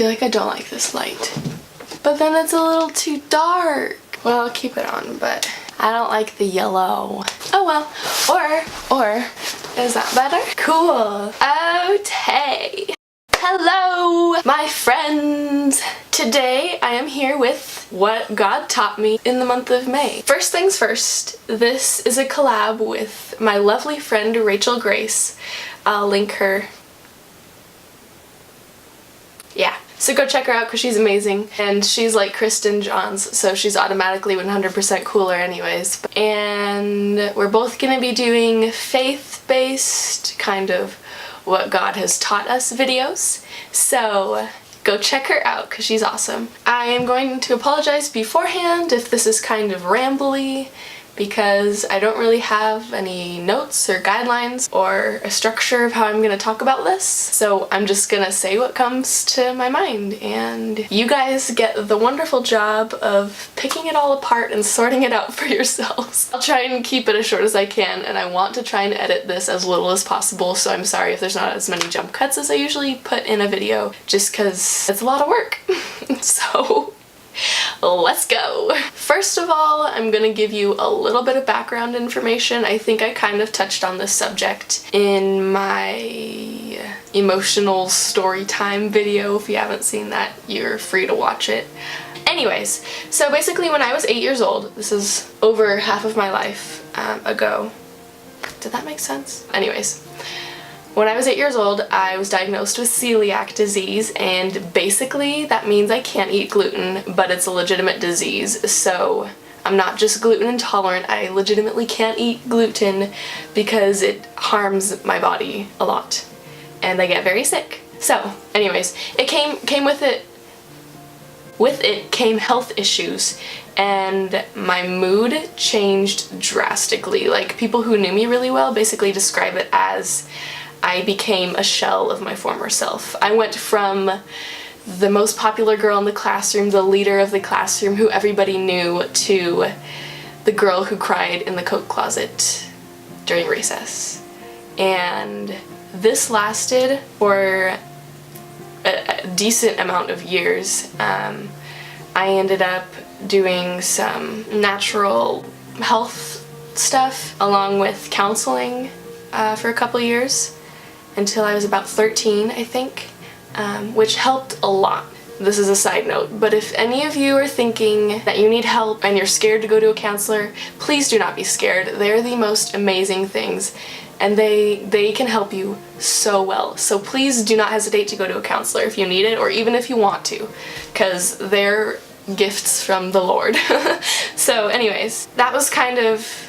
feel like I don't like this light. But then it's a little too dark. Well, I'll keep it on, but I don't like the yellow. Oh well. Or, is that better? Cool. Okay. Hello, my friends. Today I am here with what God taught me in the month of May. First things first, this is a collab with my lovely friend Rachel Grace. I'll link her. Yeah. So go check her out because she's amazing, and she's like Kristen Johns, so she's automatically 100% cooler anyways. And we're both gonna be doing faith-based, kind of what God has taught us videos, so go check her out because she's awesome. I am going to apologize beforehand if this is kind of rambly, because I don't really have any notes or guidelines or a structure of how I'm going to talk about this, so I'm just gonna say what comes to my mind, and you guys get the wonderful job of picking it all apart and sorting it out for yourselves. I'll try and keep it as short as I can, and I want to try and edit this as little as possible, so I'm sorry if there's not as many jump cuts as I usually put in a video, just because it's a lot of work. So let's go! First of all, I'm gonna give you a little bit of background information. I think I kind of touched on this subject in my emotional story time video. If you haven't seen that, you're free to watch it. Anyways, so basically when I was 8 years old, this is over half of my life ago. Did that make sense? Anyways. When I was 8 years old, I was diagnosed with celiac disease, and basically that means I can't eat gluten, but it's a legitimate disease, so I'm not just gluten intolerant, I legitimately can't eat gluten because it harms my body a lot, and I get very sick. So, anyways, it came with it. With it came health issues, and my mood changed drastically. Like, people who knew me really well basically describe it as I became a shell of my former self. I went from the most popular girl in the classroom, the leader of the classroom who everybody knew, to the girl who cried in the coat closet during recess. And this lasted for a decent amount of years. I ended up doing some natural health stuff along with counseling for a couple years, until I was about 13, I think, which helped a lot. This is a side note, but if any of you are thinking that you need help and you're scared to go to a counselor, please do not be scared. They're the most amazing things, and they can help you so well. So please do not hesitate to go to a counselor if you need it, or even if you want to, because they're gifts from the Lord. So anyways, that was kind of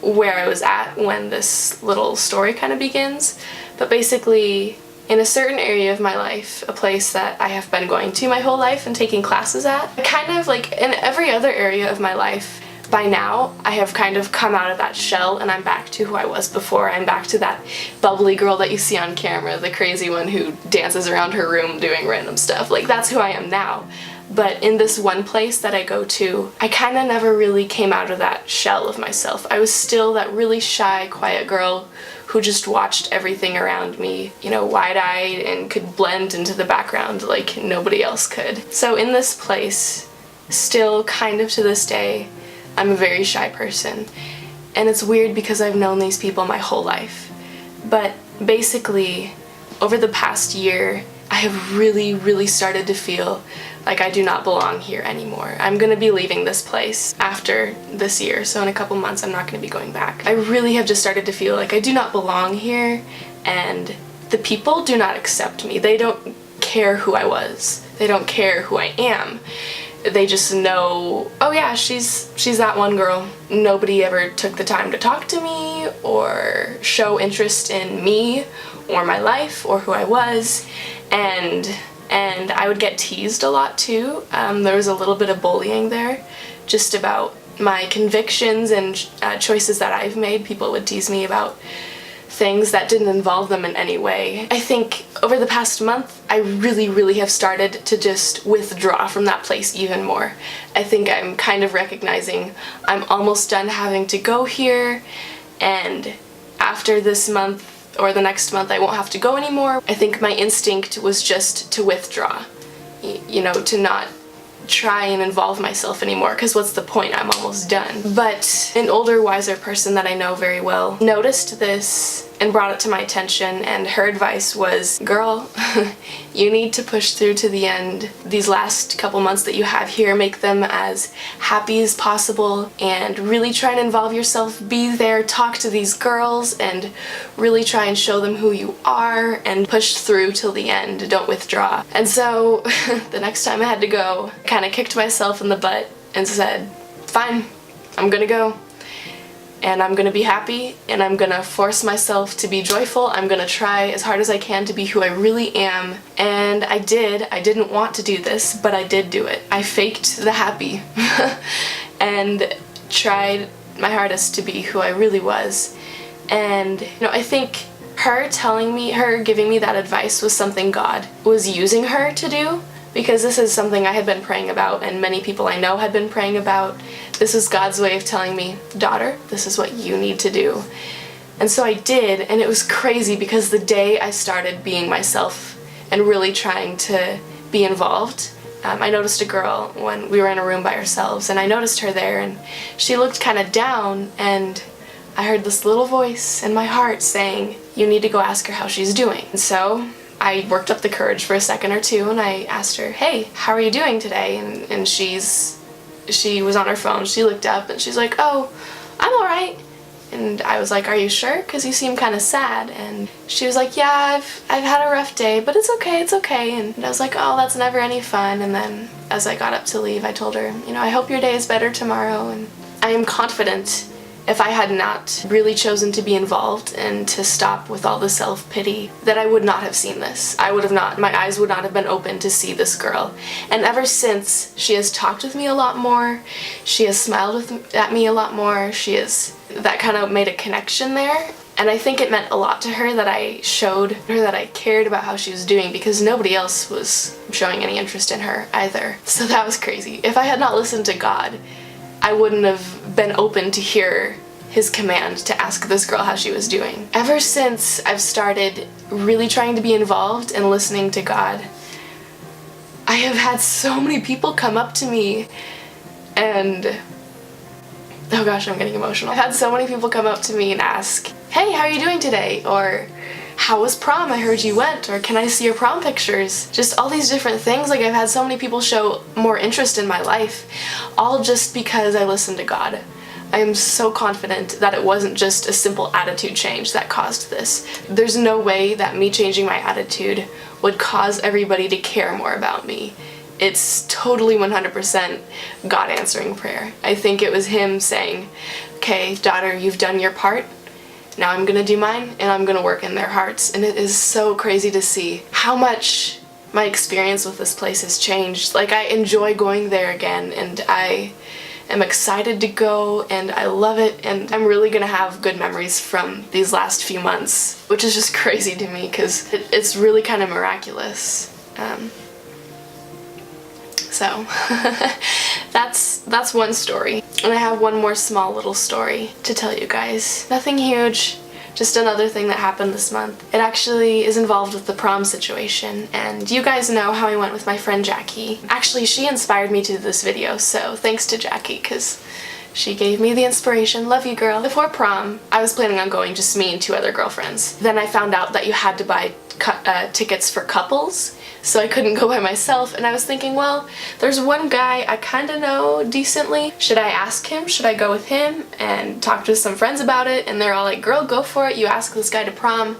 where I was at when this little story kind of begins. But basically, in a certain area of my life, a place that I have been going to my whole life and taking classes at, kind of like in every other area of my life, by now I have kind of come out of that shell and I'm back to who I was before. I'm back to that bubbly girl that you see on camera, the crazy one who dances around her room doing random stuff. Like, that's who I am now. But in this one place that I go to, I kind of never really came out of that shell of myself. I was still that really shy, quiet girl who just watched everything around me, you know, wide-eyed, and could blend into the background like nobody else could. So in this place, still kind of to this day, I'm a very shy person. And it's weird because I've known these people my whole life. But basically, over the past year, I have really started to feel like I do not belong here anymore. I'm gonna be leaving this place after this year, so in a couple months I'm not gonna be going back. I really have just started to feel like I do not belong here, and the people do not accept me. They don't care who I was. They don't care who I am. They just know, oh yeah, she's that one girl. Nobody ever took the time to talk to me or show interest in me or my life or who I was, and I would get teased a lot too. There was a little bit of bullying there, just about my convictions and choices that I've made. People would tease me about things that didn't involve them in any way. I think over the past month, I really have started to just withdraw from that place even more. I think I'm kind of recognizing I'm almost done having to go here, and after this month or the next month I won't have to go anymore. I think my instinct was just to withdraw, you know, to not try and involve myself anymore, because what's the point? I'm almost done. But an older, wiser person that I know very well noticed this and brought it to my attention, and her advice was, girl, you need to push through to the end. These last couple months that you have here, make them as happy as possible and really try and involve yourself. Be there, talk to these girls, and really try and show them who you are and push through till the end. Don't withdraw. And so the next time I had to go, I kind of kicked myself in the butt and said, fine, I'm gonna go. And I'm gonna be happy, and I'm gonna force myself to be joyful. I'm gonna try as hard as I can to be who I really am. And I did. I didn't want to do this, but I did do it. I faked the happy and tried my hardest to be who I really was. And, you know, I think her giving me that advice was something God was using her to do, because this is something I had been praying about and many people I know had been praying about. This is God's way of telling me, daughter, this is what you need to do. And so I did, and it was crazy because the day I started being myself and really trying to be involved, I noticed a girl when we were in a room by ourselves, and I noticed her there, and she looked kind of down, and I heard this little voice in my heart saying, you need to go ask her how she's doing. And so I worked up the courage for a second or two, and I asked her, hey, how are you doing today? And she was on her phone. She looked up and she's like, oh, I'm alright. And I was like, are you sure? Because you seem kind of sad. And she was like, yeah, I've had a rough day, but it's okay, it's okay. And I was like, oh, that's never any fun. And then as I got up to leave, I told her, you know, I hope your day is better tomorrow. And I am confident if I had not really chosen to be involved and to stop with all the self-pity, that I would not have seen this. My eyes would not have been open to see this girl. And ever since, she has talked with me a lot more, she has smiled at me a lot more, that kind of made a connection there. And I think it meant a lot to her that I showed her that I cared about how she was doing, because nobody else was showing any interest in her either. So that was crazy. If I had not listened to God, I wouldn't have been open to hear his command to ask this girl how she was doing. Ever since I've started really trying to be involved and listening to God, I have had so many people come up to me and, oh gosh, I'm getting emotional. I've had so many people come up to me and ask, hey, how are you doing today? Or, how was prom? I heard you went. Or, can I see your prom pictures? Just all these different things. Like, I've had so many people show more interest in my life, all just because I listened to God. I am so confident that it wasn't just a simple attitude change that caused this. There's no way that me changing my attitude would cause everybody to care more about me. It's totally 100% God answering prayer. I think it was him saying, okay, daughter, you've done your part. Now I'm gonna do mine, and I'm gonna work in their hearts. And it is so crazy to see how much my experience with this place has changed. Like, I enjoy going there again, and I am excited to go, and I love it, and I'm really gonna have good memories from these last few months, which is just crazy to me because it's really kind of miraculous. So that's one story. And I have one more small little story to tell you guys. Nothing huge, just another thing that happened this month. It actually is involved with the prom situation, and you guys know how I went with my friend Jackie. Actually, she inspired me to do this video, so thanks to Jackie, because she gave me the inspiration. Love you, girl. Before prom, I was planning on going just me and 2 other girlfriends. Then I found out that you had to buy tickets for couples, so I couldn't go by myself, and I was thinking, well, there's one guy I kind of know decently. Should I ask him? Should I go with him and talk to some friends about it? And they're all like, girl, go for it. You ask this guy to prom.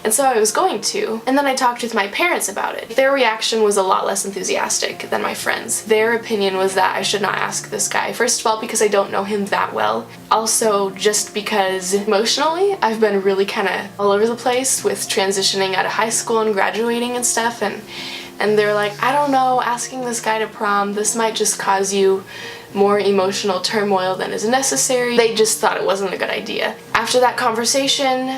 And so I was going to. And then I talked with my parents about it. Their reaction was a lot less enthusiastic than my friends. Their opinion was that I should not ask this guy. First of all, because I don't know him that well. Also, just because emotionally, I've been really kind of all over the place with transitioning out of high school and graduating and stuff, and they're like, I don't know, asking this guy to prom, this might just cause you more emotional turmoil than is necessary. They just thought it wasn't a good idea. After that conversation,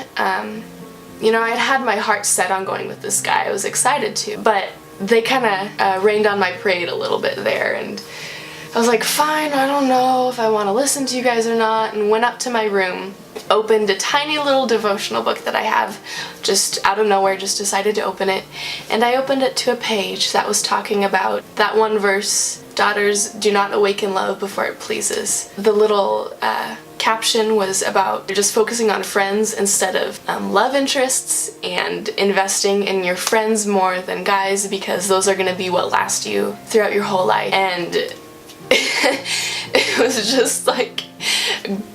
you know, I had my heart set on going with this guy. I was excited to, but they kind of rained on my parade a little bit there, and I was like, fine, I don't know if I want to listen to you guys or not, and went up to my room, opened a tiny little devotional book that I have, just out of nowhere, just decided to open it, and I opened it to a page that was talking about that one verse, daughters, do not awaken love before it pleases. The little caption was about just focusing on friends instead of love interests, and investing in your friends more than guys, because those are going to be what last you throughout your whole life. And it was just like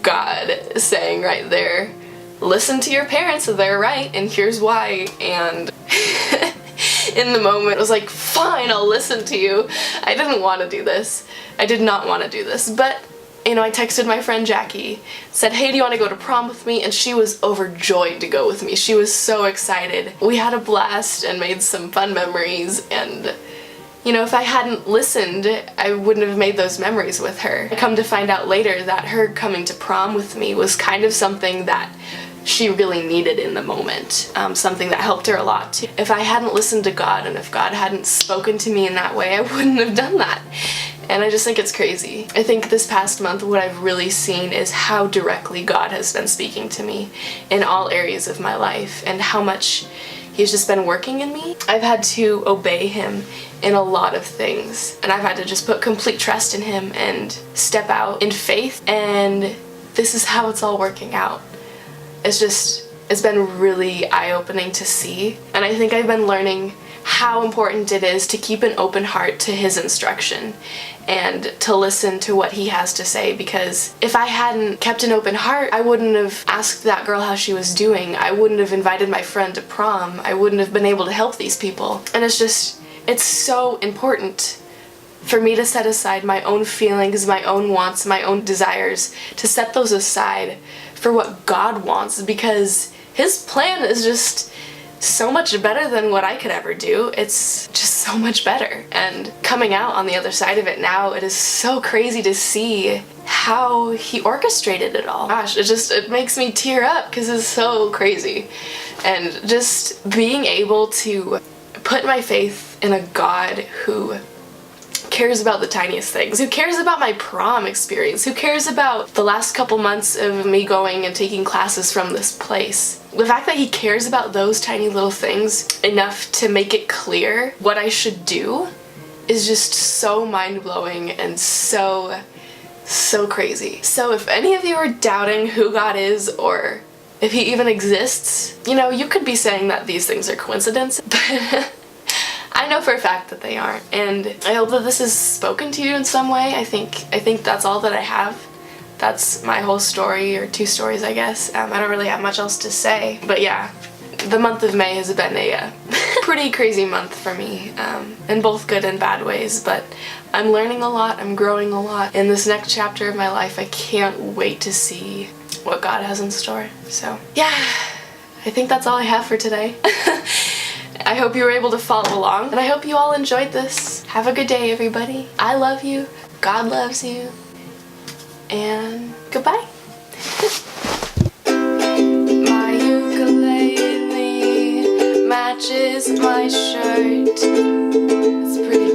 God saying right there, listen to your parents, they're right, and here's why. And in the moment I was like, fine, I'll listen to you. I didn't want to do this. I did not want to do this, but you know, I texted my friend Jackie, said, hey, do you want to go to prom with me? And she was overjoyed to go with me. She was so excited. We had a blast and made some fun memories, and you know, if I hadn't listened, I wouldn't have made those memories with her. I come to find out later that her coming to prom with me was kind of something that she really needed in the moment, something that helped her a lot too. If I hadn't listened to God, and if God hadn't spoken to me in that way, I wouldn't have done that. And I just think it's crazy. I think this past month what I've really seen is how directly God has been speaking to me in all areas of my life, and how much He's just been working in me. I've had to obey Him in a lot of things, and I've had to just put complete trust in Him and step out in faith, and this is how it's all working out. It's been really eye-opening to see, and I think I've been learning how important it is to keep an open heart to His instruction and to listen to what He has to say, because if I hadn't kept an open heart, I wouldn't have asked that girl how she was doing. I wouldn't have invited my friend to prom. I wouldn't have been able to help these people. And it's so important for me to set aside my own feelings, my own wants, my own desires, to set those aside for what God wants, because His plan is just so much better than what I could ever do. It's just so much better. And coming out on the other side of it now, it is so crazy to see how He orchestrated it all. Gosh, it makes me tear up because it's so crazy. And just being able to put my faith in a God who cares about the tiniest things, who cares about my prom experience, who cares about the last couple months of me going and taking classes from this place. The fact that He cares about those tiny little things enough to make it clear what I should do is just so mind-blowing and so crazy. So if any of you are doubting who God is, or if He even exists, you know, you could be saying that these things are coincidence, but I know for a fact that they aren't, and I hope that this has spoken to you in some way. I think that's all that I have. That's my whole story, or two stories, I guess. I don't really have much else to say, but yeah, the month of May has been a pretty crazy month for me, in both good and bad ways, but I'm learning a lot, I'm growing a lot. In this next chapter of my life, I can't wait to see what God has in store. So yeah, I think that's all I have for today. I hope you were able to follow along, and I hope you all enjoyed this. Have a good day, everybody. I love you, God loves you, and goodbye. My ukulele matches my shirt. It's pretty